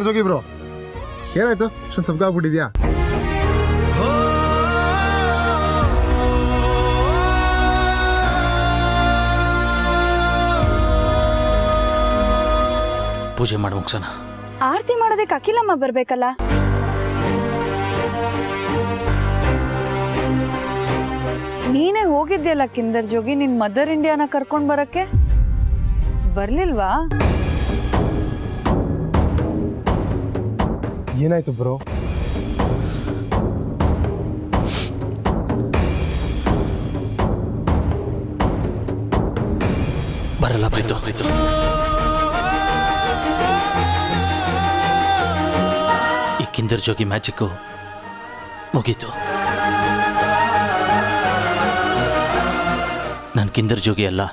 ಕಿಂದರ್ ಜೋಗಿ bro, ಏನಾಯ್ತು? ಅಷ್ಟೊಂದು ಸಬ್ಗ ಆಗ್ಬಿಟ್ಟಿದ್ಯಾ? ಪೂಜೆ ಮಾಡಿ ಮುಗ್ಸೋಣ. ಆರತಿ ಮಾಡೋದಕ್ಕೆ ಅಖಿಲಮ್ಮ ಬರ್ಬೇಕಲ್ಲ. ನೀನೇ ಹೋಗಿದ್ಯಲ್ಲ ಕಿಂದರ್ ಜೋಗಿ, ನಿನ್ ಮದರ್ ಇಂಡಿಯಾನ ಕರ್ಕೊಂಡ್ ಬರಕ್ಕೆ ಬರ್ಲಿಲ್ವಾ? ಏನಾಯ್ತು ಬ್ರೋ? ಬರಲ್ಲ ಪ್ರೀತು. ಈ ಕಿಂದರ್ ಜೋಗಿ ಮ್ಯಾಜಿಕ್ಕು ಮುಗೀತು. ನಾನು ಕಿಂದರ್ ಜೋಗಿ ಅಲ್ಲ,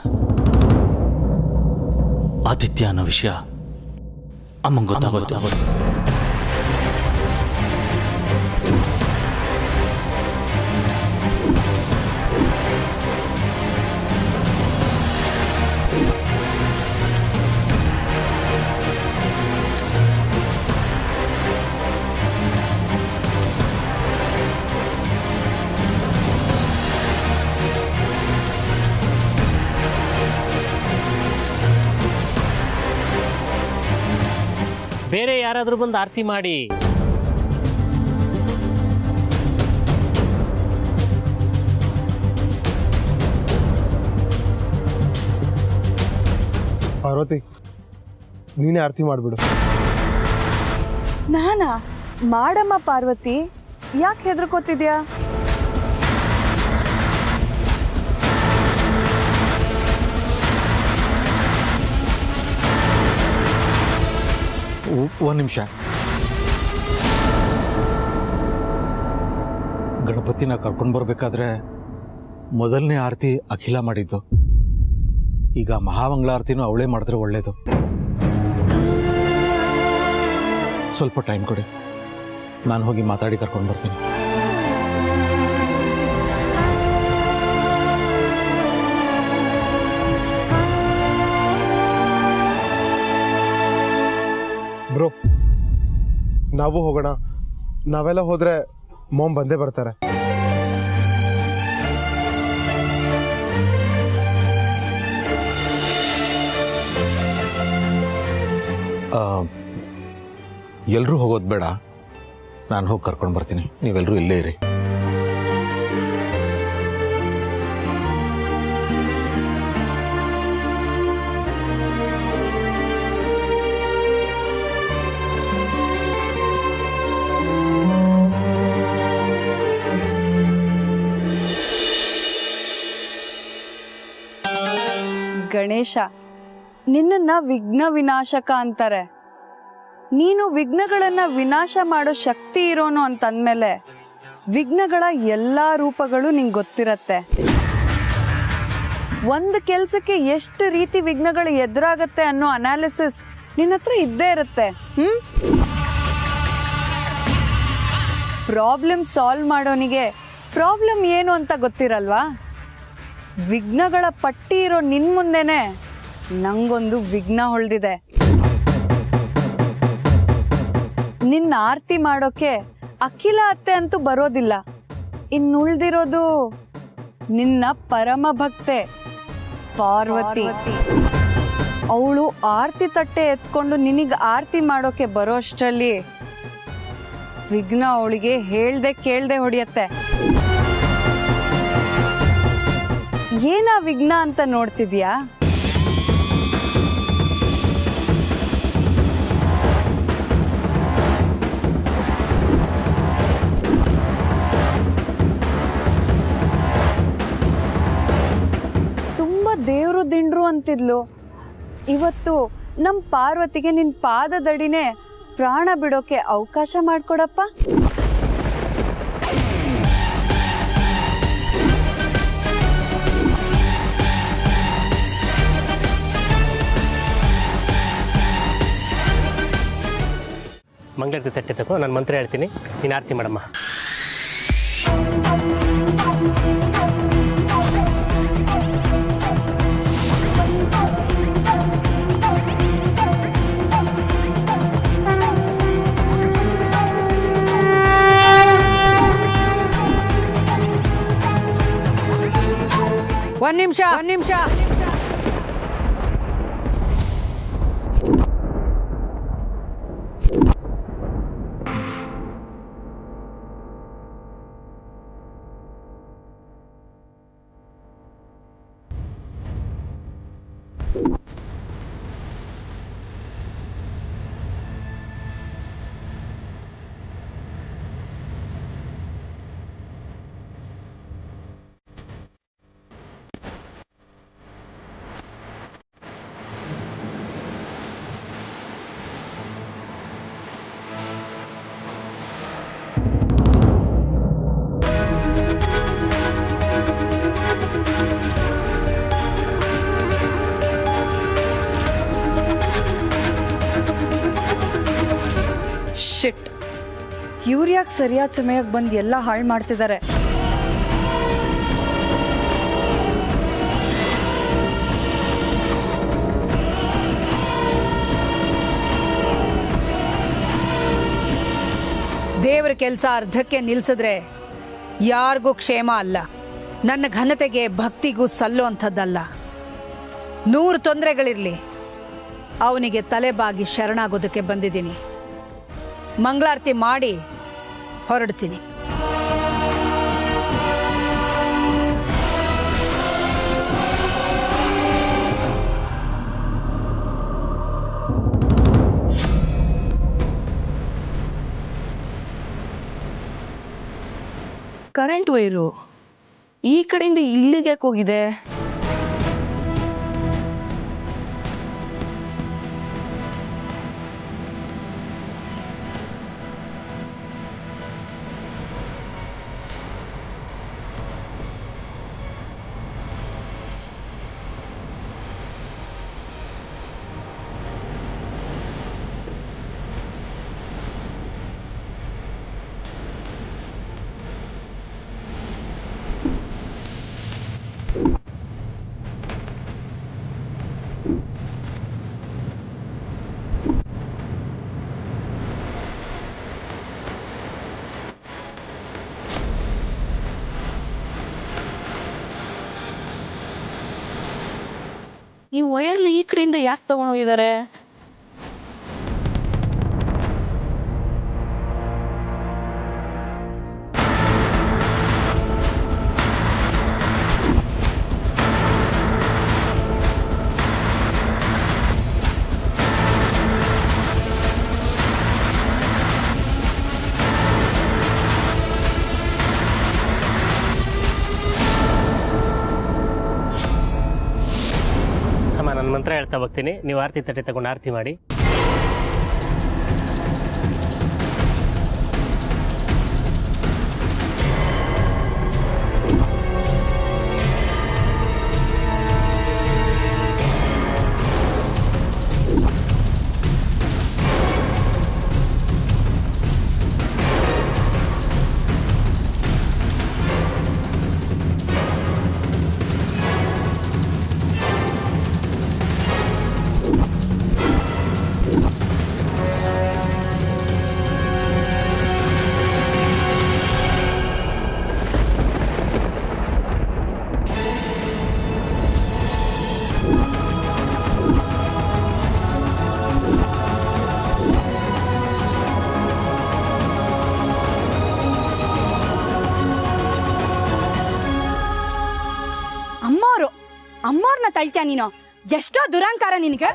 ಆದಿತ್ಯ ಅನ್ನೋ ವಿಷಯ ಅಮ್ಮಂಗೆ ಗೊತ್ತಾಗೋದು. ಬೇರೆ ಯಾರಾದರೂ ಬಂದು ಆರತಿ ಮಾಡಿ. ಪಾರ್ವತಿ, ನೀನೇ ಆರತಿ ಮಾಡಿಬಿಡು. ನಾನಾ ಮಾಡಮ್ಮ ಪಾರ್ವತಿ, ಯಾಕೆ ಹೆದರ್ಕೋತಿದ್ಯಾ? ಒಂದು ನಿಮಿಷ. ಗಣಪತಿನ ಕರ್ಕೊಂಡು ಬರಬೇಕಾದ್ರೆ ಮೊದಲನೇ ಆರತಿ ಅಖಿಲ ಮಾಡಿದ್ದು. ಈಗ ಮಹಾಮಂಗಳಾರತಿನೂ ಅವಳೇ ಮಾಡಿದ್ರೆ ಒಳ್ಳೇದು. ಸ್ವಲ್ಪ ಟೈಮ್ ಕೊಡಿ, ನಾನು ಹೋಗಿ ಮಾತಾಡಿ ಕರ್ಕೊಂಡು ಬರ್ತೀನಿ. ಬ್ರೋ, ನಾವು ಹೋಗೋಣ. ನಾವೆಲ್ಲ ಹೋದ್ರೆ ಮಾಮ್ ಬಂದೇ ಬರ್ತಾರೆ. ಎಲ್ಲರೂ ಹೋಗೋದು ಬೇಡ, ನಾನು ಹೋಗಿ ಕರ್ಕೊಂಡು ಬರ್ತೀನಿ. ನೀವೆಲ್ಲರೂ ಇಲ್ಲೇ ಇರಿ. ಗಣೇಶ, ನಿನ್ನನ್ನ ವಿಘ್ನ ವಿನಾಶಕ ಅಂತಾರೆ. ನೀನು ವಿಘ್ನಗಳನ್ನ ವಿನಾಶ ಮಾಡೋ ಶಕ್ತಿ ಇರೋನು ಅಂತಂದ್ಮೇಲೆ ವಿಘ್ನಗಳ ಎಲ್ಲಾ ರೂಪಗಳು ನಿಂಗೆ ಗೊತ್ತಿರತ್ತೆ. ಒಂದು ಕೆಲ್ಸಕ್ಕೆ ಎಷ್ಟು ರೀತಿ ವಿಘ್ನಗಳು ಎದುರಾಗತ್ತೆ ಅನ್ನೋ ಅನಾಲಿಸಿಸ್ ನಿನ್ನ ಹತ್ರ ಇದ್ದೇ ಇರುತ್ತೆ. ಪ್ರಾಬ್ಲಮ್ ಸಾಲ್ವ್ ಮಾಡೋನಿಗೆ ಪ್ರಾಬ್ಲಮ್ ಏನು ಅಂತ ಗೊತ್ತಿರಲ್ವಾ? ವಿಘ್ನಗಳ ಪಟ್ಟಿ ಇರೋ ನಿನ್ ಮುಂದೆನೆ ನಂಗೊಂದು ವಿಘ್ನ ಹೊಳ್ದಿದೆ. ನಿನ್ನ ಆರತಿ ಮಾಡೋಕೆ ಅಖಿಲ ಅತ್ತೆ ಅಂತೂ ಬರೋದಿಲ್ಲ. ಇನ್ನುಳ್ದಿರೋದು ನಿನ್ನ ಪರಮ ಭಕ್ತೆ ಪಾರ್ವತಿ. ಅವಳು ಆರತಿ ತಟ್ಟೆ ಎತ್ಕೊಂಡು ನಿನಗೆ ಆರತಿ ಮಾಡೋಕೆ ಬರೋ ಅಷ್ಟರಲ್ಲಿ ವಿಘ್ನ ಅವಳಿಗೆ ಹೇಳ್ದೆ ಕೇಳ್ದೆ ಹೊಡಿಯತ್ತೆ. ಏನ ವಿಘ್ನ ಅಂತ ನೋಡ್ತಿದ್ಯಾ? ತುಂಬಾ ದೇವ್ರು ದಿಂಡ್ರು ಅಂತಿದ್ಲು. ಇವತ್ತು ನಮ್ ಪಾರ್ವತಿಗೆ ನಿನ್ ಪಾದದಡಿನೇ ಪ್ರಾಣ ಬಿಡೋಕೆ ಅವಕಾಶ ಮಾಡ್ಕೊಡಪ್ಪ. ಮಂಗಳಾರತಿ ತಟ್ಟೆ ತಗೋ, ನಾನು ಮಂತ್ರ ಹೇಳ್ತೀನಿ, ನೀನು ಆರತಿ ಮಾಡಮ್ಮ. ಒಂದ್ ನಿಮಿಷ ಶಿಟ್, ಇವ್ರು ಯಾಕೆ ಸರಿಯಾದ ಸಮಯಕ್ಕೆ ಬಂದು ಎಲ್ಲ ಹಾಳು ಮಾಡ್ತಿದ್ದಾರೆ? ದೇವ್ರ ಕೆಲಸ ಅರ್ಧಕ್ಕೆ ನಿಲ್ಸಿದ್ರೆ ಯಾರಿಗೂ ಕ್ಷೇಮ ಅಲ್ಲ. ನನ್ನ ಘನತೆಗೆ ಭಕ್ತಿಗೂ ಸಲ್ಲೋ ಅಂಥದ್ದಲ್ಲ. 100 ತೊಂದರೆಗಳಿರಲಿ, ಅವನಿಗೆ ತಲೆಬಾಗಿ ಶರಣಾಗೋದಕ್ಕೆ ಬಂದಿದ್ದೀನಿ. ಮಂಗಳಾರತಿ ಮಾಡಿ ಹೊರಡ್ತೀನಿ. ಕರೆಂಟ್ ವೈರು ಈ ಕಡೆಯಿಂದ ಇಲ್ಲಿಗೆ ಯಾಕೆ ಹೋಗಿದೆ? ಈ ವೈರ್ನ ಈ ಕಡೆಯಿಂದ ಯಾಕೆ ತಗೊಂಡು ಹೋಗಿದ್ದಾರೆ? ಅಮ್ಮ, ನನ್ನ ಮಂತ್ರ ಹೇಳ್ತಾ ಹೋಗ್ತೀನಿ, ನೀವು ಆರತಿ ತಟ್ಟೆ ತಗೊಂಡು ಆರತಿ ಮಾಡಿ. ಅಮ್ಮವ್ರನ್ನ ತಳ್ತ್ಯಾ ನೀನು? ಎಷ್ಟೋ ದುರಂಕಾರ ನಿನಗೆ.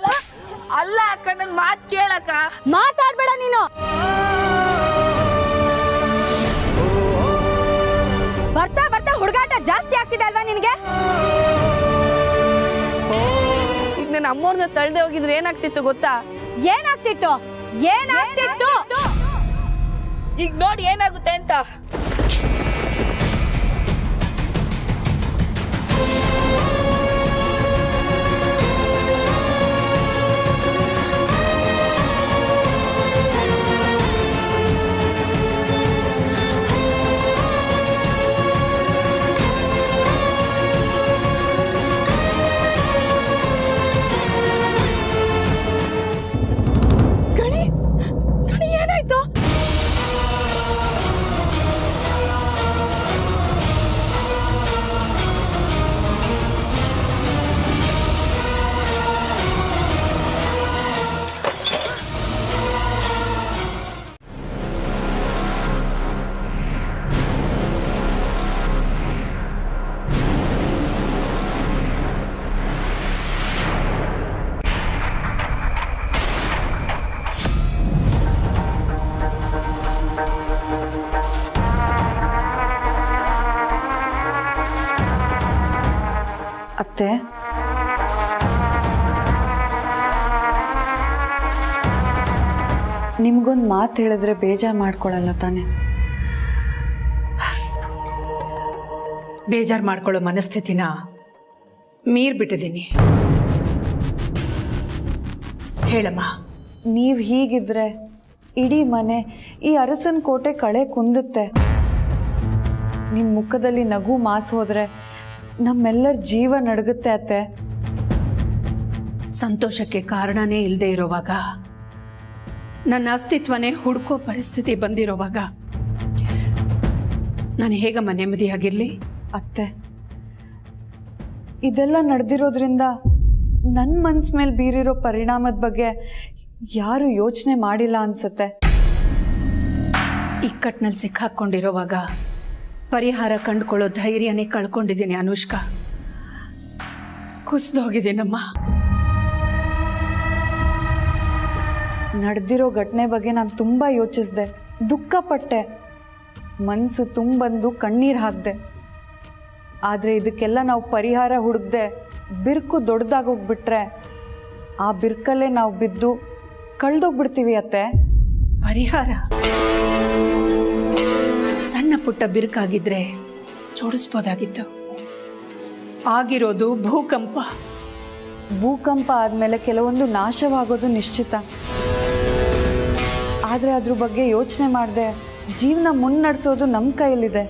ಅಲ್ಲ ಅಕ್ಕ, ನನ್ ಮಾತ್ ಕೇಳಕ್ಕ. ಮಾತಾಡ್ಬೇಡ ನೀನು. ಬರ್ತಾ ಬರ್ತಾ ಹುಡುಗಾಟ ಜಾಸ್ತಿ ಆಗ್ತಿದೆ ಅಲ್ವಾ ನಿನಗೆ? ಈಗ ನನ್ನ ಅಮ್ಮವ್ರನ್ನ ತಳ್ದೆ ಹೋಗಿದ್ರೆ ಏನಾಗ್ತಿತ್ತು ಗೊತ್ತಾ? ಏನಾಗ್ತಿತ್ತು? ಈಗ ನೋಡಿ ಏನಾಗುತ್ತೆ ಅಂತ. ಅತ್ತೆ, ನಿಮ್ಗೊಂದು ಮಾತು ಹೇಳಿದ್ರೆ ಬೇಜಾರು ಮಾಡ್ಕೊಳಲ್ಲ ತಾನೆ? ಬೇಜಾರು ಮಾಡ್ಕೊಳ್ಳೋ ಮನಸ್ಥಿತಿನ ಮೀರ್ಬಿಟ್ಟಿದ್ದೀನಿ. ಹೇಳಮ್ಮ. ನೀವು ಹೀಗಿದ್ರೆ ಇಡೀ ಮನೆ, ಈ ಅರಸನ ಕೋಟೆ ಕಳೆ ಕುಂದುತ್ತೆ. ನಿಮ್ಮ ಮುಖದಲ್ಲಿ ನಗು ಮಾಸು ಹೋದ್ರೆ ನಮ್ಮೆಲ್ಲರ ಜೀವ ನಡುಗುತ್ತೆ ಅತ್ತೆ. ಸಂತೋಷಕ್ಕೆ ಕಾರಣನೇ ಇಲ್ಲದೆ ಇರೋವಾಗ, ನನ್ನ ಅಸ್ತಿತ್ವನೇ ಹುಡುಕೋ ಪರಿಸ್ಥಿತಿ ಬಂದಿರೋವಾಗ ನಾನು ಹೇಗಮ್ಮ ನೆಮ್ಮದಿಯಾಗಿರ್ಲಿ? ಅತ್ತೆ, ಇದೆಲ್ಲ ನಡೆದಿರೋದ್ರಿಂದ ನನ್ನ ಮನ್ಸ್ ಮೇಲೆ ಬೀರಿರೋ ಪರಿಣಾಮದ ಬಗ್ಗೆ ಯಾರು ಯೋಚನೆ ಮಾಡಿಲ್ಲ ಅನ್ಸುತ್ತೆ. ಇಕ್ಕಟ್ಟಿನಲ್ಲಿ ಸಿಕ್ಕಾಕೊಂಡಿರೋವಾಗ ಪರಿಹಾರ ಕಂಡುಕೊಳ್ಳೋ ಧೈರ್ಯನೇ ಕಳ್ಕೊಂಡಿದ್ದೀನಿ ಅನುಷ್ಕಾ. ಕುಸಿದೋಗಿದ್ದೀನಮ್ಮ. ನಡೆದಿರೋ ಘಟನೆ ಬಗ್ಗೆ ನಾನು ತುಂಬ ಯೋಚಿಸಿದೆ, ದುಃಖಪಟ್ಟೆ, ಮನಸ್ಸು ತುಂಬಂದು ಕಣ್ಣೀರು ಹಾಕಿದೆ. ಆದರೆ ಇದಕ್ಕೆಲ್ಲ ನಾವು ಪರಿಹಾರ ಹುಡುಕ್ದೆ ಬಿರುಕು ದೊಡ್ಡದಾಗೋಗ್ಬಿಟ್ರೆ ಆ ಬಿರುಕಲ್ಲೇ ನಾವು ಬಿದ್ದು ಕಳೆದೋಗ್ಬಿಡ್ತೀವಿ ಅತ್ತೆ. ಪರಿಹಾರ ಸಣ್ಣ ಪುಟ್ಟ ಬಿರುಕಾಗಿದ್ರೆ ಜೋಡಿಸ್ಬೋದಾಗಿತ್ತು. ಆಗಿರೋದು ಭೂಕಂಪ. ಭೂಕಂಪ ಆದಮೇಲೆ ಕೆಲವೊಂದು ನಾಶವಾಗೋದು ನಿಶ್ಚಿತ. ಆದರೆ ಅದ್ರ ಬಗ್ಗೆ ಯೋಚನೆ ಮಾಡದೆ ಜೀವನ ಮುನ್ನಡೆಸೋದು ನಮ್ಮ ಕೈಯಲ್ಲಿದೆ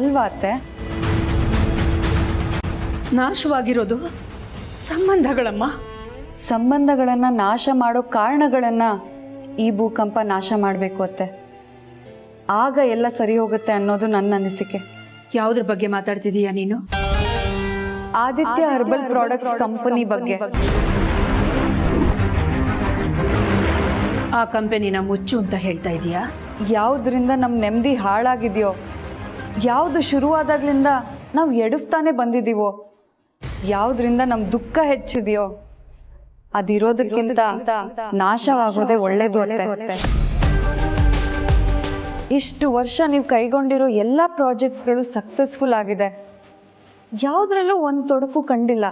ಅಲ್ವಾ ಅತ್ತೆ? ನಾಶವಾಗಿರೋದು ಸಂಬಂಧಗಳಮ್ಮ. ಸಂಬಂಧಗಳನ್ನು ನಾಶ ಮಾಡೋ ಕಾರಣಗಳನ್ನು ಈ ಭೂಕಂಪ ನಾಶ ಮಾಡಬೇಕು ಅತ್ತೆ. ಆಗ ಎಲ್ಲ ಸರಿ ಹೋಗುತ್ತೆ ಅನ್ನೋದು ನನ್ನ ಅನಿಸಿಕೆ. ಯಾವುದ್ರ ಬಗ್ಗೆ ಮಾತಾಡ್ತಿದೀಯಾ ನೀನು? ಆದಿತ್ಯ ಹರ್ಬಲ್ ಪ್ರಾಡಕ್ಟ್ಸ್ ಕಂಪನಿ ಬಗ್ಗೆ. ಆ ಕಂಪನಿನ ಮುಚ್ಚು ಅಂತ ಹೇಳ್ತಾ ಇದೀಯಾ? ಯಾವುದರಿಂದ ನಮ್ಮ ನೆಮ್ಮದಿ ಹಾಳಾಗಿದೆಯೋ, ಯಾವುದು ಶುರುವಾದಾಗ್ಲಿಂದ ನಾವು ಎಡವ್ತಾನೆ ಬಂದಿದ್ದೀವೋ, ಯಾವುದರಿಂದ ನಮ್ಮ ದುಃಖ ಹೆಚ್ಚಿದೆಯೋ ಅದಿರೋದಕ್ಕಿಂತ ನಾಶವಾಗೋದೇ ಒಳ್ಳೇದು ಅತ್ತೆ. ಇಷ್ಟು ವರ್ಷ ನೀವು ಕೈಗೊಂಡಿರೋ ಎಲ್ಲ ಪ್ರಾಜೆಕ್ಟ್ಸ್ಗಳು ಸಕ್ಸಸ್ಫುಲ್ ಆಗಿದೆ, ಯಾವುದ್ರಲ್ಲೂ ಒಂದು ತೊಡಕು ಕಂಡಿಲ್ಲ.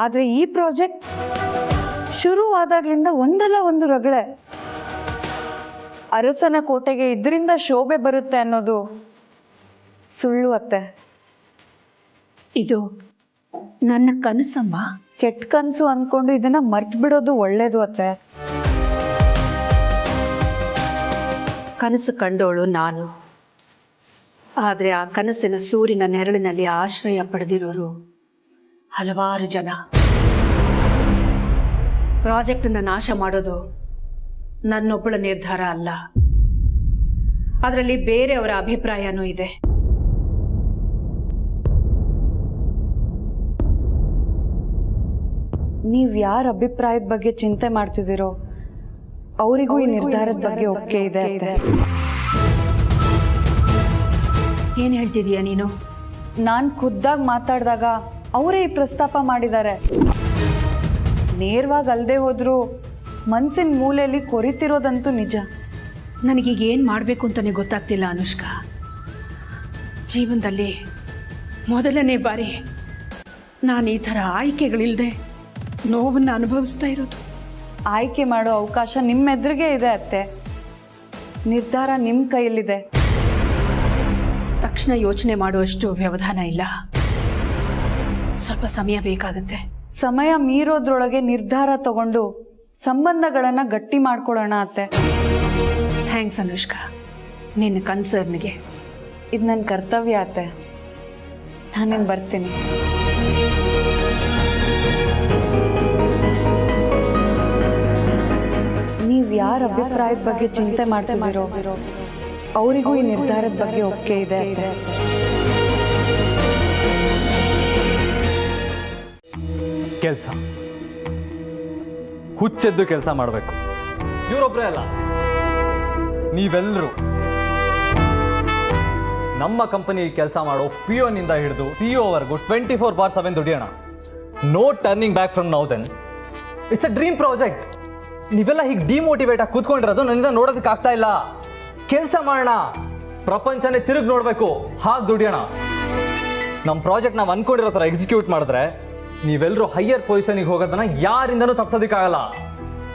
ಆದರೆ ಈ ಪ್ರಾಜೆಕ್ಟ್ ಶುರುವಾದಾಗ್ಲಿಂದ ಒಂದಲ್ಲ ಒಂದು ರಗಳೆ. ಅರಸನ ಕೋಟೆಗೆ ಇದರಿಂದ ಶೋಭೆ ಬರುತ್ತೆ ಅನ್ನೋದು ಸುಳ್ಳು ಅತ್ತೆ. ಇದು ನನ್ನ ಕನಸಮ್ಮ. ಕೆಟ್ಟ ಕನಸು ಅಂದ್ಕೊಂಡು ಇದನ್ನ ಮರ್ತು ಬಿಡೋದು ಒಳ್ಳೇದು ಅತ್ತೆ. ಕನಸು ಕಂಡೋಳು ನಾನು. ಆದರೆ ಆ ಕನಸಿನ ಸೂರಿನ ನೆರಳಿನಲ್ಲಿ ಆಶ್ರಯ ಪಡೆದಿರೋರು ಹಲವಾರು ಜನ. ಪ್ರಾಜೆಕ್ಟನ್ನು ನಾಶ ಮಾಡೋದು ನನ್ನೊಬ್ಬಳ ನಿರ್ಧಾರ ಅಲ್ಲ, ಅದರಲ್ಲಿ ಬೇರೆಯವರ ಅಭಿಪ್ರಾಯನೂ ಇದೆ. ನೀವು ಯಾರ ಅಭಿಪ್ರಾಯದ ಬಗ್ಗೆ ಚಿಂತೆ ಮಾಡ್ತಿದ್ದೀರೋ ಅವರಿಗೂ ಈ ನಿರ್ಧಾರದ ಬಗ್ಗೆ ಒಪ್ಪಿಗೆ ಇದೆ ಅತ್ತೆ. ಏನು ಹೇಳ್ತಿದೀಯ ನೀನು? ನಾನು ಖುದ್ದಾಗಿ ಮಾತಾಡಿದಾಗ ಅವರೇ ಈ ಪ್ರಸ್ತಾಪ ಮಾಡಿದ್ದಾರೆ. ನೇರವಾಗಿ ಅಲ್ಲದೆ ಹೋದರೂ ಮನಸ್ಸಿನ ಮೂಲೆಯಲ್ಲಿ ಕೊರಿತಿರೋದಂತೂ ನಿಜ. ನನಗೀಗ ಏನು ಮಾಡಬೇಕು ಅಂತಲೇ ಗೊತ್ತಾಗ್ತಿಲ್ಲ ಅನುಷ್ಕಾ. ಜೀವನದಲ್ಲಿ ಮೊದಲನೇ ಬಾರಿ ನಾನು ಈ ಥರ ಆಯ್ಕೆಗಳಿಲ್ಲದೆ ನೋವನ್ನು ಅನುಭವಿಸ್ತಾ ಇರೋದು. ಆಯ್ಕೆ ಮಾಡೋ ಅವಕಾಶ ನಿಮ್ಮೆದುರಿಗೆ ಇದೆ ಅತ್ತೆ. ನಿರ್ಧಾರ ನಿಮ್ಮ ಕೈಯಲ್ಲಿದೆ. ತಕ್ಷಣ ಯೋಚನೆ ಮಾಡುವಷ್ಟು ವ್ಯವಧಾನ ಇಲ್ಲ, ಸ್ವಲ್ಪ ಸಮಯ ಬೇಕಾಗುತ್ತೆ. ಸಮಯ ಮೀರೋದ್ರೊಳಗೆ ನಿರ್ಧಾರ ತಗೊಂಡು ಸಂಬಂಧಗಳನ್ನು ಗಟ್ಟಿ ಮಾಡ್ಕೊಳ್ಳೋಣ ಅತ್ತೆ. ಥ್ಯಾಂಕ್ಸ್ ಅನುಷ್ಕಾ, ನಿನ್ನ ಕನ್ಸರ್ನ್ಗೆ. ಇದು ನನ್ನ ಕರ್ತವ್ಯ ಅತ್ತೆ. ನಾನೇನು ಬರ್ತೀನಿ. ನೀವು ಯಾರ ಅಭಿಪ್ರಾಯದ ಬಗ್ಗೆ ಚಿಂತೆ ಮಾಡ್ತಿದ್ದೀರೋ ಅವರಿಗೂ ಈ ನಿರ್ಧಾರದ ಬಗ್ಗೆ ಒಪ್ಪಿಗೆ ಇದೆ ಅತ್ತೆ. ಕೆಲಸ ಹುಚ್ಚೆದ್ದು ಕೆಲಸ ಮಾಡಬೇಕು. ಇವರೊಬ್ಬರೇ ಅಲ್ಲ, ನೀವೆಲ್ಲರೂ ನಮ್ಮ ಕಂಪನಿ ಕೆಲಸ ಮಾಡೋ PO-ನಿಂದ ಹಿಡಿದು CEO-ವರೆಗೂ 24/7 ದುಡಿಯೋಣ. No turning back from now then. It's a dream project. ನೀವೆಲ್ಲ ಹೀಗೆ ಡಿಮೋಟಿವೇಟ್ ಆಗಿ ಕೂತ್ಕೊಂಡಿರೋದು ನನ್ನಿಂದ ನೋಡೋದಕ್ಕೆ ಆಗ್ತಾ ಇಲ್ಲ. ಕೆಲಸ ಮಾಡೋಣ, ಪ್ರಪಂಚನೇ ತಿರುಗಿ ನೋಡಬೇಕು, ಹಾಗೆ ದುಡಿಯೋಣ. ನಮ್ಮ ಪ್ರಾಜೆಕ್ಟ್ ನಾವು ಅನ್ಕೊಂಡಿರೋ ಥರ ಎಕ್ಸಿಕ್ಯೂಟ್ ಮಾಡಿದ್ರೆ ನೀವೆಲ್ಲರೂ ಹೈಯರ್ ಪೊಸಿಷನ್ಗೆ ಹೋಗೋದನ್ನ ಯಾರಿಂದನೂ ತಪ್ಸೋದಕ್ಕಾಗಲ್ಲ.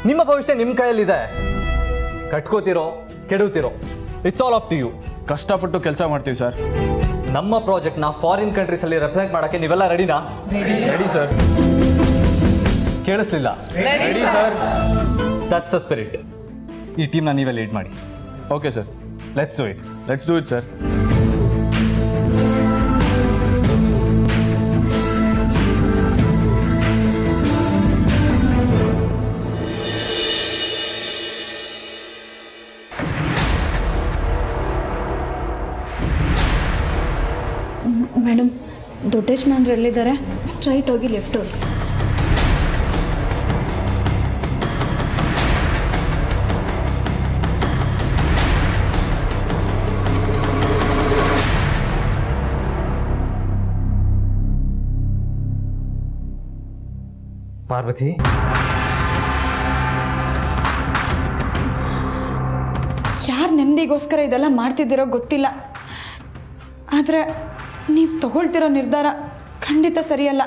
ನಿಮ್ಮ ಭವಿಷ್ಯ ನಿಮ್ಮ ಕೈಯಲ್ಲಿದೆ. ಕಟ್ಕೋತಿರೋ ಕೆಡುತ್ತಿರೋ, it's all up to you. ಕಷ್ಟಪಟ್ಟು ಕೆಲಸ ಮಾಡ್ತೀವಿ ಸರ್. ನಮ್ಮ ಪ್ರಾಜೆಕ್ಟ್ನ ಫಾರಿನ್ ಕಂಟ್ರೀಸಲ್ಲಿ ರೆಪ್ರೆಸೆಂಟ್ ಮಾಡೋಕ್ಕೆ ನೀವೆಲ್ಲ ರೆಡಿನಾ? Ready sir. ಕೇಳಿಸ್ಲಿಲ್ಲ? Ready sir. That's the spirit. ಈ ಟೀಮ್ನ ನೀವೇ ಲೀಡ್ ಮಾಡಿ. Okay sir. Let's do it sir. Madam, ದೊಡ್ಡ ಯಜಮಾನ್ರು ಎಲ್ಲಿದ್ದಾರೆ? ಸ್ಟ್ರೈಟ್ ಹೋಗಿ ಲೆಫ್ಟ್ ಹೋಗಿ. ಪಾರ್ವತಿ, ಯಾರು ನೆಮ್ಮದಿಗೋಸ್ಕರ ಇದೆಲ್ಲ ಮಾಡ್ತಿದ್ದೀರೋ ಗೊತ್ತಿಲ್ಲ, ಆದರೆ ನೀವು ತಗೊಳ್ತಿರೋ ನಿರ್ಧಾರ ಖಂಡಿತ ಸರಿಯಲ್ಲ.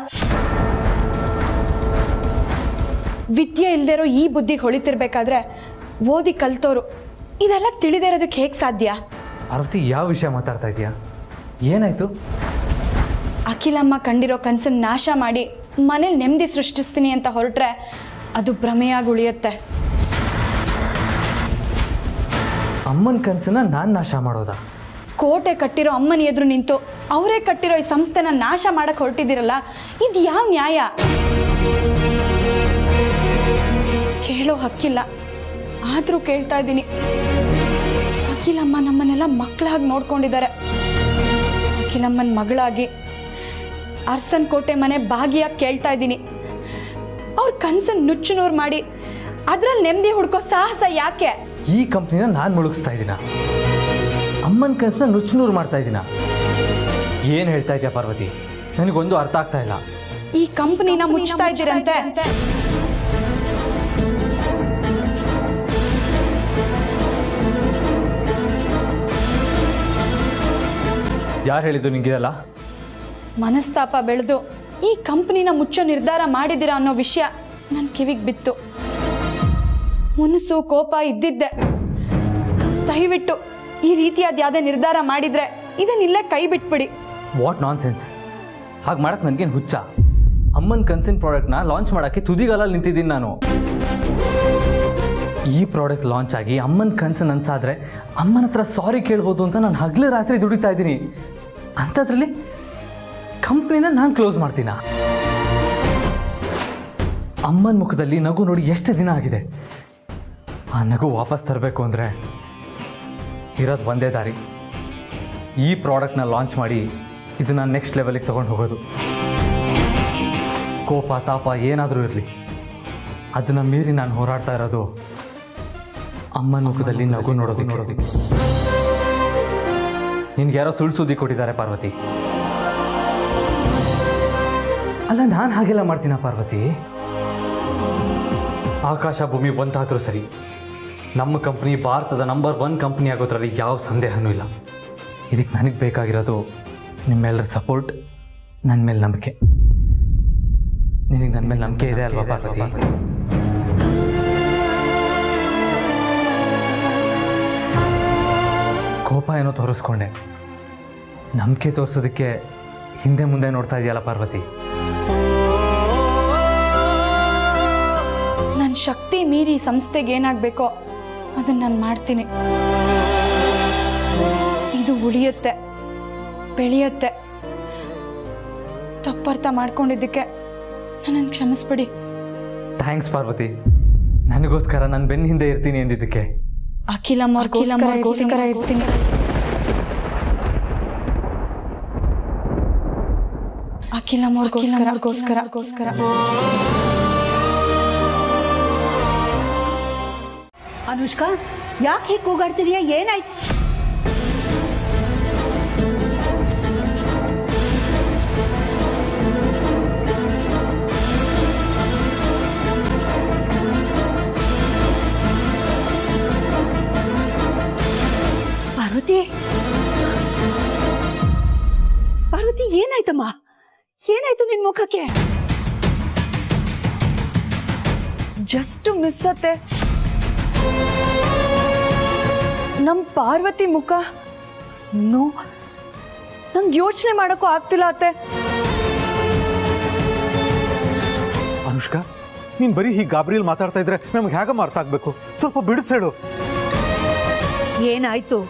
ವಿದ್ಯೆ ಇಲ್ದಿರೋ ಈ ಬುದ್ಧಿಗೆ ಹೊಳಿತಿರ್ಬೇಕಾದ್ರೆ ಓದಿ ಕಲ್ತೋರು ಇದೆಲ್ಲ ತಿಳಿದೇ ಇರೋದಕ್ಕೆ ಹೇಗೆ ಸಾಧ್ಯ? ಪಾರ್ವತಿ, ಯಾವ ವಿಷಯ ಮಾತಾಡ್ತಾ ಇದೀಯಾ? ಏನಾಯ್ತು? ಅಖಿಲಮ್ಮ ಕಂಡಿರೋ ಕನಸನ್ನು ನಾಶ ಮಾಡಿ ಮನೇಲಿ ನೆಮ್ಮದಿ ಸೃಷ್ಟಿಸ್ತೀನಿ ಅಂತ ಹೊರಟ್ರೆ ಅದು ಭ್ರಮೆಯಾಗಿ ಉಳಿಯುತ್ತೆ. ಅಮ್ಮನ ಕನಸನ್ನ ನಾನು ನಾಶ ಮಾಡೋದಾ? ಕೋಟೆ ಕಟ್ಟಿರೋ ಅಮ್ಮನ ಎದುರು ನಿಂತು ಅವರೇ ಕಟ್ಟಿರೋ ಈ ಸಂಸ್ಥೆನ ನಾಶ ಮಾಡಕ್ಕೆ ಹೊರಟಿದ್ದೀರಲ್ಲ, ಇದು ಯಾವ ನ್ಯಾಯ? ಕೇಳೋ ಹಕ್ಕಿಲ್ಲ, ಆದರೂ ಕೇಳ್ತಾ ಇದ್ದೀನಿ. ಅಖಿಲಮ್ಮ ನಮ್ಮನ್ನೆಲ್ಲ ಮಕ್ಕಳಾಗಿ ನೋಡ್ಕೊಂಡಿದ್ದಾರೆ. ಅಖಿಲಮ್ಮನ ಮಗಳಾಗಿ ಅರ್ಸನ್ ಕೋಟೆ ಮನೆ ಭಾಗಿಯಾಗಿ ಕೇಳ್ತಾ ಇದ್ದೀನಿ. ಅವ್ರ ಕನ್ಸನ್ನು ನುಚ್ಚುನೂರು ಮಾಡಿ ಅದ್ರಲ್ಲಿ ನೆಮ್ಮದಿ ಹುಡ್ಕೋ ಸಾಹಸ ಯಾಕೆ? ಈ ಕಂಪ್ನಿನ ನಾನು ಮುಳುಗಿಸ್ತಾ ಇದ್ದೀನ? ಅಮ್ಮನ ಕನಸನ್ನ ನುಚ್ಚುನೂರು ಮಾಡ್ತಾ ಇದ್ದೀನ? ಏನು ಹೇಳ್ತಾ ಇದೆಯಾ ಪಾರ್ವತಿ? ನನಗೊಂದು ಅರ್ಥ ಆಗ್ತಾ ಇಲ್ಲ. ಈ ಕಂಪ್ನಿನ ಮುಚ್ತಾ ಇದ್ದೀರಂತೆ. ಯಾರು ಹೇಳಿದ್ದು ನಿಂಗಿರಲ್ಲ? ಮನಸ್ತಾಪ ಬೆಳೆದು ಈ ಕಂಪ್ನಿನ ಮುಚ್ಚೋ ನಿರ್ಧಾರ ಮಾಡಿದ್ದೀರಾ ಅನ್ನೋ ವಿಷಯ ನನ್ನ ಕಿವಿಗೆ ಬಿತ್ತು. ಮುನಸು ಕೋಪ ಇದ್ದಿದ್ದೆ. ದಯವಿಟ್ಟು ಈ ರೀತಿಯಾದ ಯಾವುದೇ ನಿರ್ಧಾರ ಮಾಡಿದ್ರೆ ಇದನ್ನಿಲ್ಲೇ ಕೈ ಬಿಟ್ಬಿಡಿ. What non sense? ಹಾಗೆ ಮಾಡಕ್ಕೆ ನನಗೇನು ಹುಚ್ಚ? ಅಮ್ಮನ ಕನ್ಸಿನ ಪ್ರಾಡಕ್ಟ್ನ ಲಾಂಚ್ ಮಾಡೋಕ್ಕೆ ತುದಿಗಾಲಲ್ಲಿ ನಿಂತಿದ್ದೀನಿ ನಾನು. ಈ ಪ್ರಾಡಕ್ಟ್ ಲಾಂಚ್ ಆಗಿ ಅಮ್ಮನ ಕನ್ಸನ್ನು ಅನ್ಸಾದ್ರೆ ಅಮ್ಮನ ಹತ್ರ ಸಾರಿ ಕೇಳ್ಬೋದು ಅಂತ ನಾನು ಹಗಲು ರಾತ್ರಿ ದುಡಿತಾ ಇದ್ದೀನಿ. ಅಂಥದ್ರಲ್ಲಿ ಕಂಪ್ನಿನ ನಾನು ಕ್ಲೋಸ್ ಮಾಡ್ತೀನ? ಅಮ್ಮನ ಮುಖದಲ್ಲಿ ನಗು ನೋಡಿ ಎಷ್ಟು ದಿನ ಆಗಿದೆ. ಆ ನಗು ವಾಪಸ್ ತರಬೇಕು ಅಂದರೆ ಇರೋದು ಒಂದೇ ದಾರಿ. ಈ ಪ್ರಾಡಕ್ಟ್ನ ಲಾಂಚ್ ಮಾಡಿ ಇದನ್ನು ನೆಕ್ಸ್ಟ್ ಲೆವೆಲಿಗೆ ತೊಗೊಂಡು ಹೋಗೋದು. ಕೋಪ ತಾಪ ಏನಾದರೂ ಇರಲಿ, ಅದನ್ನು ಮೀರಿ ನಾನು ಹೋರಾಡ್ತಾ ಇರೋದು ಅಮ್ಮನ ಮುಖದಲ್ಲಿ ನಗು ನೋಡೋದಕ್ಕೆ. ನಿನ್ಗೆ ಯಾರೋ ಸುಳ್ಳು ಸುದ್ದಿ ಕೊಟ್ಟಿದ್ದಾರೆ ಪಾರ್ವತಿ. ಅಲ್ಲ, ನಾನು ಹಾಗೆಲ್ಲ ಮಾಡ್ತೀನ ಪಾರ್ವತಿ? ಆಕಾಶ ಭೂಮಿ ಒಂದಾದರೂ ಸರಿ, ನಮ್ಮ ಕಂಪ್ನಿ ಭಾರತದ ನಂಬರ್ 1 ಕಂಪ್ನಿ ಆಗೋದ್ರಲ್ಲಿ ಯಾವ ಸಂದೇಹನೂ ಇಲ್ಲ. ಇದಕ್ಕೆ ನನಗೆ ಬೇಕಾಗಿರೋದು ನಿಮ್ಮೆಲ್ಲರ ಸಪೋರ್ಟ್, ನನ್ನ ಮೇಲೆ ನಂಬಿಕೆ. ನಿನಗೆ ನನ್ನ ಮೇಲೆ ನಂಬಿಕೆ ಇದೆ ಅಲ್ವಾ ಪಾರ್ವತಿ? ಕೋಪ ಏನೋ ತೋರಿಸ್ಕೊಂಡೆ, ನಂಬಿಕೆ ತೋರಿಸೋದಕ್ಕೆ ಹಿಂದೆ ಮುಂದೆ ನೋಡ್ತಾ ಇದೆಯಲ್ಲ ಪಾರ್ವತಿ. ನನ್ನ ಶಕ್ತಿ ಮೀರಿ ಈ ಸಂಸ್ಥೆಗೆ ಏನಾಗಬೇಕೋ ಅದನ್ನು ನಾನು ಮಾಡ್ತೀನಿ. ಇದು ಉಳಿಯುತ್ತೆ, ಬೆಳೆಯುತ್ತೆ. ತಪ್ಪರ್ಥ ಮಾಡ್ಕೊಂಡಿದ್ದಕ್ಕೆ ನನ್ನನ್ನು ಕ್ಷಮಿಸ್ಬಿಡಿ. ಥ್ಯಾಂಕ್ಸ್ ಪಾರ್ವತಿ, ನನಗೋಸ್ಕರ ನಾನು ಬೆನ್ನ ಹಿಂದೆ ಇರ್ತೀನಿ ಎಂದಿದ್ದಕ್ಕೆ. ಅಖಿಲಮ್ಮಗೋಸ್ಕರ ಇರ್ತೀನಿ. ಅಖಿಲಮ್ಮಗೋಸ್ಕರ. ಅನುಷ್ಕಾ, ಯಾಕೆ ಹೀಗೆ ಕೂಗಾಡ್ತಿದೀಯಾ? ಏನಾಯ್ತು? ಪಾರ್ವತಿ, ಪಾರ್ವತಿ ಏನಾಯ್ತಮ್ಮ? ಏನಾಯ್ತು ನಿನ್ ಮುಖಕ್ಕೆ? ಜಸ್ಟ್ ಮಿಸ್ ಅತ್ತೆ. ನಮ್ ಪಾರ್ವತಿ ಮುಖ ನೋ, ನಂಗೆ ಯೋಚನೆ ಮಾಡಕ್ಕೂ ಆಗ್ತಿಲ್ಲ ಅತ್ತೆ. ಅನುಷ್ಕಾ, ನೀನ್ ಬರೀ ಹೀಗೆ ಗಾಬರಿಯಲ್ಲಿ ಮಾತಾಡ್ತಾ ಇದ್ರೆ ನಮ್ಗೆ ಹೇಗಮ್ಮ ಅರ್ಥ ಆಗ್ಬೇಕು? ಸ್ವಲ್ಪ ಬಿಡಿಸೇಳು. ಏನಾಯ್ತು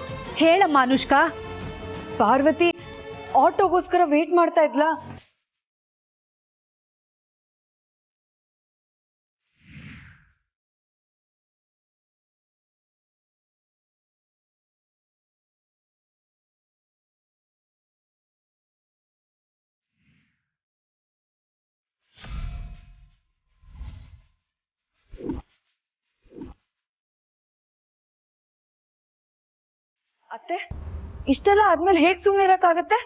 ಹೇಳಮ್ಮ ಅನುಷ್ಕಾ. ಪಾರ್ವತಿ ಆಟೋಗೋಸ್ಕರ ವೇಟ್ ಮಾಡ್ತಾ ಇದ್ಲಾ? ಅತ್ತೆ, ಇಷ್ಟೆಲ್ಲ ಆದ್ಮೇಲೆ ಹೇಗ್ ಸುಮ್ಮನೆ ಇರಕ್ಕಾಗತ್ತೆ?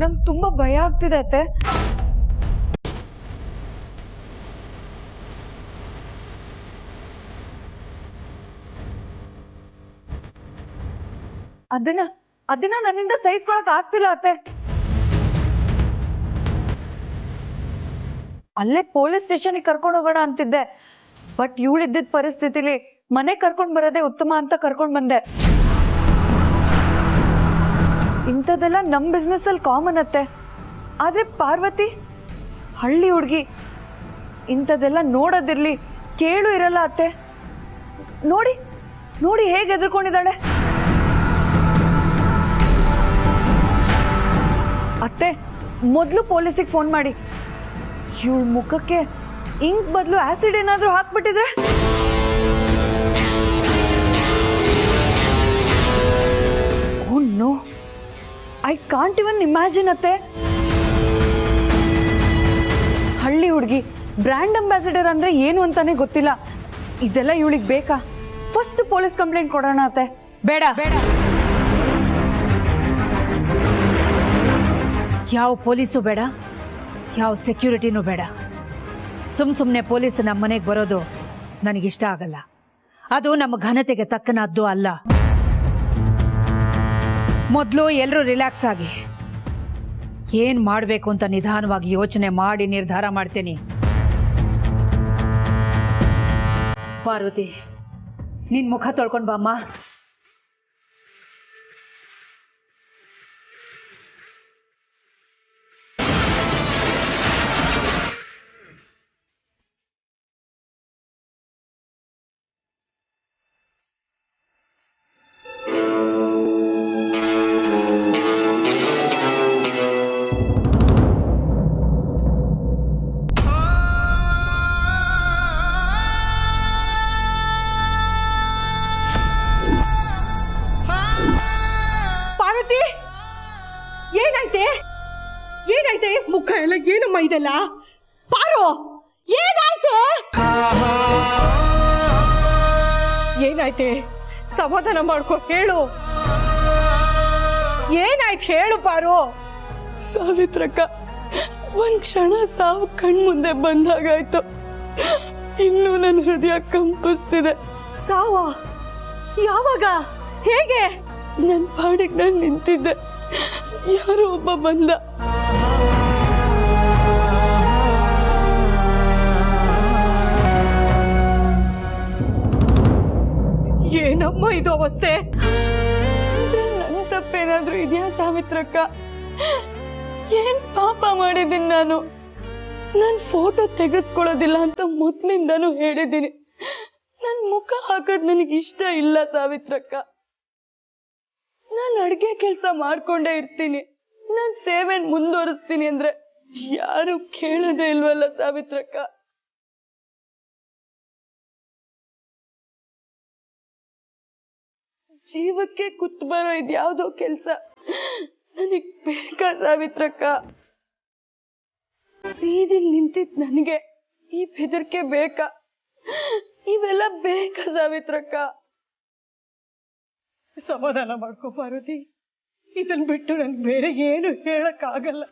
ನಂಗೆ ತುಂಬಾ ಭಯ ಆಗ್ತಿದೆ ಅತ್ತೆ. ಅದನ್ನ ನನ್ನಿಂದ ಸಹಿಸ್ಕೊಳಕ್ ಆಗ್ತಿಲ್ಲ ಅತ್ತೆ. ಅಲ್ಲೇ ಪೊಲೀಸ್ ಸ್ಟೇಷನ್ಗೆ ಕರ್ಕೊಂಡು ಹೋಗೋಣ ಅಂತಿದ್ದೆ, ಬಟ್ ಇವಳಿದ್ದಿದ್ದ ಪರಿಸ್ಥಿತಿಲಿ ಮನೆ ಕರ್ಕೊಂಡ್ ಬರೋದೇ ಉತ್ತಮ ಅಂತ ಕರ್ಕೊಂಡ್ ಬಂದೆ. ಇಂಥದ್ದೆಲ್ಲ ನಮ್ಮ ಬಿಸ್ನೆಸ್ ಅಲ್ಲಿ ಕಾಮನ್ ಅತ್ತೆ. ಆದ್ರೆ ಪಾರ್ವತಿ ಹಳ್ಳಿ ಹುಡುಗಿ, ಇಂಥದ್ದೆಲ್ಲ ನೋಡೋದಿರ್ಲಿ, ಕೇಳು ಇರಲ್ಲ ಅತ್ತೆ. ನೋಡಿ ನೋಡಿ ಹೇಗೆ ಎದುರ್ಕೊಂಡಿದ್ದಾಳೆ ಅತ್ತೆ. ಮೊದಲು ಪೊಲೀಸಿಗೆ ಫೋನ್ ಮಾಡಿ. ಇವಳ ಮುಖಕ್ಕೆ ಇಂಕ್ ಬದಲು ಆಸಿಡ್ ಏನಾದ್ರೂ ಹಾಕ್ಬಿಟ್ಟಿದ್ರೆ? Oh no, I can't even imagine ಅತ್ತೆ. ಹಳ್ಳಿ ಹುಡುಗಿ, ಬ್ರ್ಯಾಂಡ್ ಅಂಬಾಸಿಡರ್ ಅಂದ್ರೆ ಏನು ಅಂತಾನೆ ಗೊತ್ತಿಲ್ಲ. ಇದೆಲ್ಲ ಇವಳಿಗೆ ಬೇಕಾ? ಫಸ್ಟ್ ಪೊಲೀಸ್ ಕಂಪ್ಲೇಂಟ್ ಕೊಡೋಣ ಅತ್ತೆ. ಬೇಡ ಬೇಡ, ಯಾವ ಪೊಲೀಸು ಬೇಡ, ಯಾವ ಸೆಕ್ಯೂರಿಟಿನೂ ಬೇಡ. ಸುಮ್ಮನೆ ಪೊಲೀಸ್ ನಮ್ಮ ಮನೆಗೆ ಬರೋದು ನನಗಿಷ್ಟ ಆಗಲ್ಲ. ಅದು ನಮ್ಮ ಘನತೆಗೆ ತಕ್ಕನಾದ್ದು ಅಲ್ಲ. ಮೊದಲು ಎಲ್ಲರೂ ರಿಲ್ಯಾಕ್ಸ್ ಆಗಿ ಏನ್ ಮಾಡಬೇಕು ಅಂತ ನಿಧಾನವಾಗಿ ಯೋಚನೆ ಮಾಡಿ ನಿರ್ಧಾರ ಮಾಡ್ತೀನಿ. ಪಾರ್ವತಿ, ನಿನ್ ಮುಖ ತೊಳ್ಕೊಂಡ್ ಬಾಮ್ಮ. ಏನಾಯ್ತೆ? ಮುಖ ಎಲ್ಲ ಏನಮ್ಮ ಇದೆಲ್ಲ? ಪಾರು, ಏನಾಯ್ತೆ? ಏನಾಯ್ತೆ? ಸಮಾಧಾನ ಮಾಡ್ಕೊ, ಹೇಳು. ಏನಾಯ್ತು ಹೇಳು ಪಾರು. ಸಾವಿತ್ರಕ್ಕ, ಒಂದ್ ಕ್ಷಣ ಸಾವು ಕಣ್ಮುಂದೆ ಬಂದಾಗಾಯ್ತು. ಇನ್ನೂ ನನ್ನ ಹೃದಯ ಕಂಪಿಸ್ತಿದೆ. ಸಾವ? ಯಾವಾಗ? ಹೇಗೆ? ನನ್ನ ಪಾಡಿಗೆ ನಾನು ನಿಂತಿದ್ದೆ, ಯಾರೋ ಒಬ್ಬ ಬಂದ. ಏನಮ್ಮ ಇದು ಅವಸ್ಥೆ? ನನ್ನ ತಪ್ಪೇನಾದ್ರೂ ಇದೆಯಾ ಸಾವಿತ್ರಕ್ಕ? ಏನ್ ಪಾಪ ಮಾಡಿದ್ದೀನಿ ನಾನು? ನನ್ ಫೋಟೋ ತೆಗೆಸ್ಕೊಳ್ಳೋದಿಲ್ಲ ಅಂತ ಮೊದ್ಲಿಂದಾನು ಹೇಳಿದ್ದೀನಿ. ನನ್ ಮುಖ ಹಾಕೋದ್ ನನಗೆ ಇಷ್ಟ ಇಲ್ಲ ಸಾವಿತ್ರಕ್ಕ. ನಾನು ಅಡ್ಗೆ ಕೆಲಸ ಮಾಡ್ಕೊಂಡೇ ಇರ್ತೀನಿ, ನಾನ್ ಸೇವೆನ್ ಮುಂದುವರಿಸ್ತೀನಿ ಅಂದ್ರೆ ಯಾರು ಕೇಳೋದೇ ಇಲ್ವಲ್ಲ ಸಾವಿತ್ರಕ್ಕ. ಜೀವಕ್ಕೆ ಕುತ್ತು ಬರೋ ಇದ್ಯಾವುದೋ ಕೆಲಸ ನನಗ್ ಬೇಕಾ ಸಾವಿತ್ರಕ್ಕ? ಬೀದಿಲ್ ನಿಂತಿದ್ ನನಗೆ ಈ ಬೆದರಿಕೆ ಬೇಕಾ? ಇವೆಲ್ಲ ಬೇಕಾ ಸಾವಿತ್ರಕ್ಕ? ಸಮಾಧಾನ ಮಾಡ್ಕೋ ಪಾರ್ವತಿ. ಇದನ್ ಬಿಟ್ಟು ನನ್ಗೆ ಬೇರೆ ಏನು ಹೇಳಕ್ ಆಗಲ್ಲ.